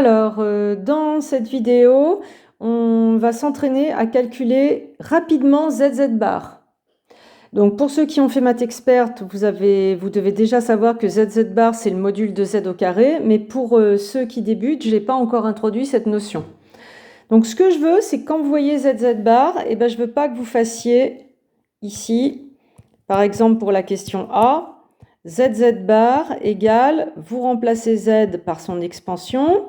Alors, dans cette vidéo, on va s'entraîner à calculer rapidement ZZ bar. Donc, pour ceux qui ont fait Math Expert, vous devez déjà savoir que ZZ bar, c'est le module de Z au carré, mais pour ceux qui débutent, je n'ai pas encore introduit cette notion. Donc, ce que je veux, c'est que quand vous voyez ZZ bar, je ne veux pas que vous fassiez ici, par exemple pour la question A, ZZ bar égale, vous remplacez Z par son expansion,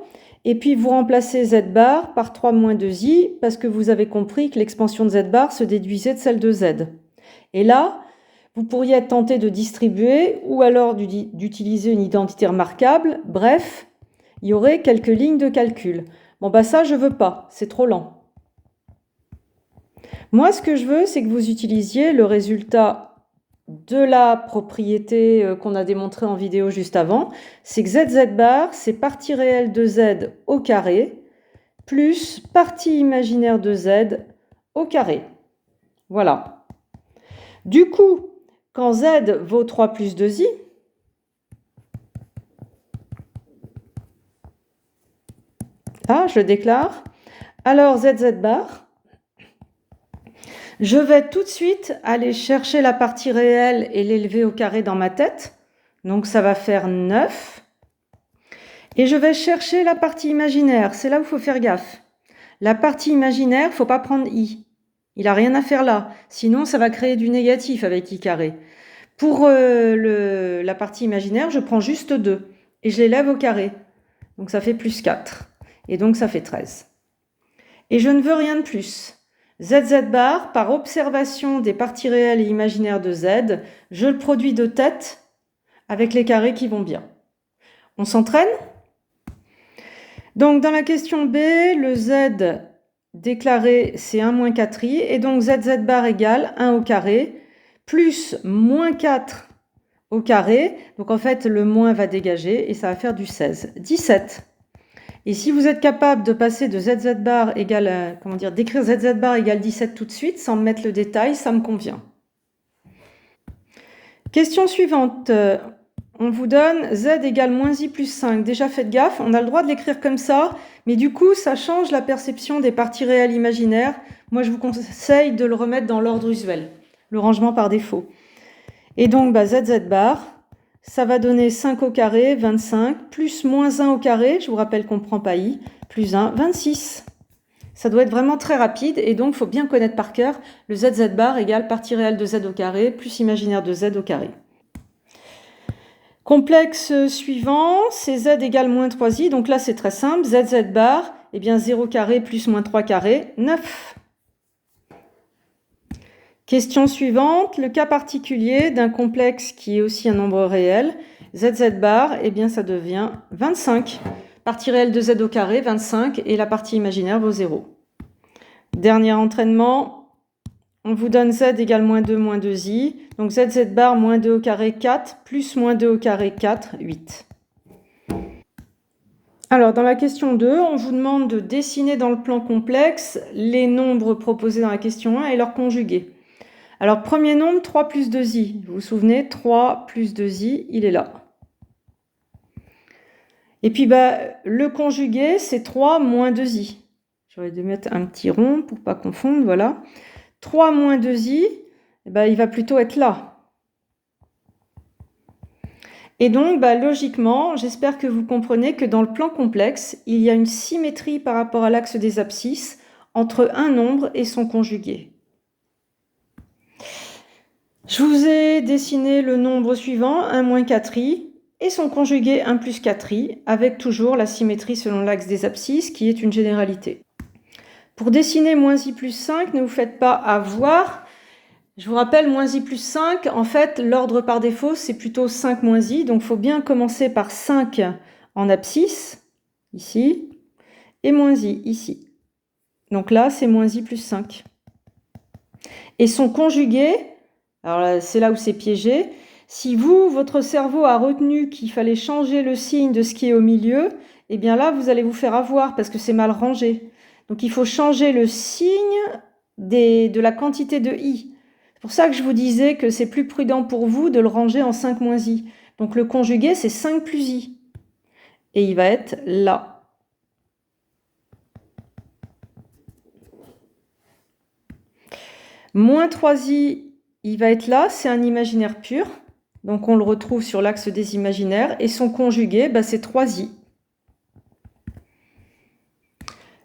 et puis vous remplacez Z bar par 3 moins 2i, parce que vous avez compris que l'expansion de Z bar se déduisait de celle de Z. Et là, vous pourriez être tenté de distribuer, ou alors d'utiliser une identité remarquable. Bref, il y aurait quelques lignes de calcul. Bon, ça, je veux pas, c'est trop lent. Moi, ce que je veux, c'est que vous utilisiez le résultat de la propriété qu'on a démontrée en vidéo juste avant, c'est que ZZ bar, c'est partie réelle de Z au carré, plus partie imaginaire de Z au carré. Voilà. Du coup, quand Z vaut 3 plus 2i, je le déclare, alors ZZ bar, je vais tout de suite aller chercher la partie réelle et l'élever au carré dans ma tête. Donc ça va faire 9. Et je vais chercher la partie imaginaire. C'est là où il faut faire gaffe. La partie imaginaire, il ne faut pas prendre i. Il n'a rien à faire là. Sinon, ça va créer du négatif avec i carré. Pour la partie imaginaire, je prends juste 2. Et je l'élève au carré. Donc ça fait plus 4. Et donc ça fait 13. Et je ne veux rien de plus. ZZ bar, par observation des parties réelles et imaginaires de Z, je le produis de tête avec les carrés qui vont bien. On s'entraîne ? Donc dans la question B, le Z déclaré c'est 1 moins 4i, et donc ZZ bar égale 1 au carré, plus moins 4 au carré, donc en fait le moins va dégager et ça va faire du 16. 17. Et si vous êtes capable de passer de ZZ bar égale, d'écrire ZZ bar égale 17 tout de suite, sans me mettre le détail, ça me convient. Question suivante. On vous donne Z égale moins i plus 5. Déjà faites gaffe, on a le droit de l'écrire comme ça, mais du coup, ça change la perception des parties réelles imaginaires. Moi, je vous conseille de le remettre dans l'ordre usuel, le rangement par défaut. Et donc, ZZ bar, ça va donner 5 au carré, 25, plus moins 1 au carré, je vous rappelle qu'on ne prend pas i, plus 1, 26. Ça doit être vraiment très rapide, et donc il faut bien connaître par cœur le ZZ bar égale partie réelle de Z au carré, plus imaginaire de Z au carré. Complexe suivant, c'est Z égale moins 3i, donc là c'est très simple, ZZ bar, 0 carré plus moins 3 carré, 9. Question suivante, le cas particulier d'un complexe qui est aussi un nombre réel, ZZ bar, ça devient 25. Partie réelle de Z au carré, 25, et la partie imaginaire vaut 0. Dernier entraînement, on vous donne Z égale moins 2i, donc ZZ bar moins 2 au carré, 4, plus moins 2 au carré, 4, 8. Alors, dans la question 2, on vous demande de dessiner dans le plan complexe les nombres proposés dans la question 1 et leurs conjugués. Alors, premier nombre, 3 plus 2i. Vous vous souvenez, 3 plus 2i, il est là. Et puis, le conjugué, c'est 3 moins 2i. J'aurais dû mettre un petit rond pour ne pas confondre, voilà. 3 moins 2i, il va plutôt être là. Et donc, logiquement, j'espère que vous comprenez que dans le plan complexe, il y a une symétrie par rapport à l'axe des abscisses entre un nombre et son conjugué. Je vous ai dessiné le nombre suivant, 1 moins 4i, et son conjugué 1 plus 4i, avec toujours la symétrie selon l'axe des abscisses, qui est une généralité. Pour dessiner moins i plus 5, ne vous faites pas avoir. Je vous rappelle, moins i plus 5, en fait, l'ordre par défaut, c'est plutôt 5 moins i, donc il faut bien commencer par 5 en abscisse, ici, et moins i, ici. Donc là, c'est moins i plus 5. Et son conjugué, alors c'est là où c'est piégé, si votre cerveau a retenu qu'il fallait changer le signe de ce qui est au milieu, là, vous allez vous faire avoir parce que c'est mal rangé. Donc il faut changer le signe de la quantité de i. C'est pour ça que je vous disais que c'est plus prudent pour vous de le ranger en 5 moins i. Donc le conjugué, c'est 5 plus i. Et il va être là. Moins 3i, il va être là, c'est un imaginaire pur. Donc on le retrouve sur l'axe des imaginaires. Et son conjugué, c'est 3i.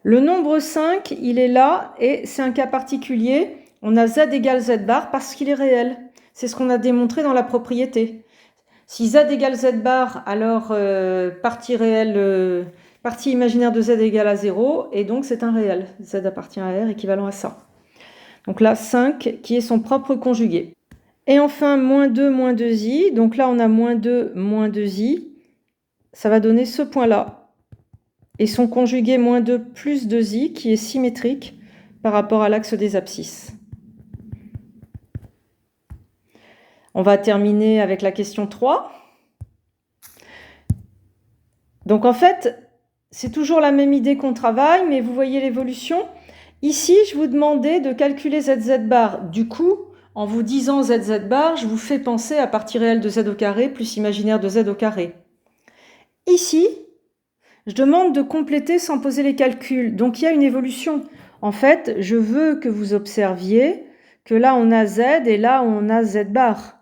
Le nombre 5, il est là et c'est un cas particulier. On a z égale z bar parce qu'il est réel. C'est ce qu'on a démontré dans la propriété. Si z égale z bar, alors partie réelle, partie imaginaire de z égale à 0, et donc c'est un réel. Z appartient à R, équivalent à ça. Donc là, 5 qui est son propre conjugué. Et enfin, moins 2i. Donc là, on a moins 2i. Ça va donner ce point-là. Et son conjugué moins 2 plus 2i qui est symétrique par rapport à l'axe des abscisses. On va terminer avec la question 3. Donc en fait, c'est toujours la même idée qu'on travaille, mais vous voyez l'évolution. Ici, je vous demandais de calculer zz bar. Du coup, en vous disant zz bar, je vous fais penser à partie réelle de z au carré plus imaginaire de z au carré. Ici, je demande de compléter sans poser les calculs. Donc il y a une évolution. En fait, je veux que vous observiez que là on a z et là on a z bar.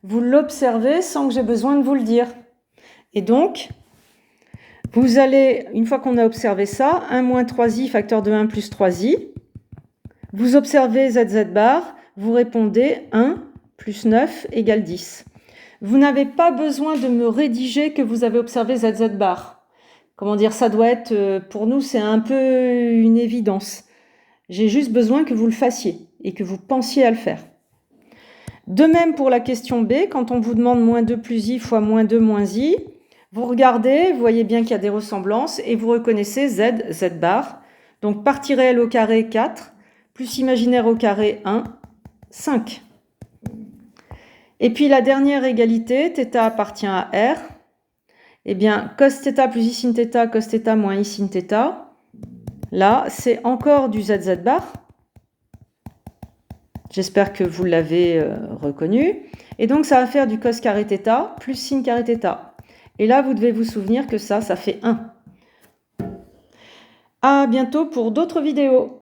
Vous l'observez sans que j'ai besoin de vous le dire. Et donc, vous allez, une fois qu'on a observé ça, 1 moins 3i facteur de 1 plus 3i, vous observez zz bar, vous répondez 1 plus 9 égale 10. Vous n'avez pas besoin de me rédiger que vous avez observé zz bar. Comment dire, ça doit être, pour nous, c'est un peu une évidence. J'ai juste besoin que vous le fassiez et que vous pensiez à le faire. De même pour la question B, quand on vous demande moins 2 plus i fois moins 2 moins i, vous regardez, vous voyez bien qu'il y a des ressemblances et vous reconnaissez z bar. Donc partie réelle au carré 4, plus imaginaire au carré 1, 5. Et puis la dernière égalité, θ appartient à R. Eh bien, cos θ plus i sin θ, cos θ moins i sin θ. Là, c'est encore du zz bar. J'espère que vous l'avez reconnu. Et donc, ça va faire du cos carré θ plus sin carré θ. Et là, vous devez vous souvenir que ça fait 1. À bientôt pour d'autres vidéos.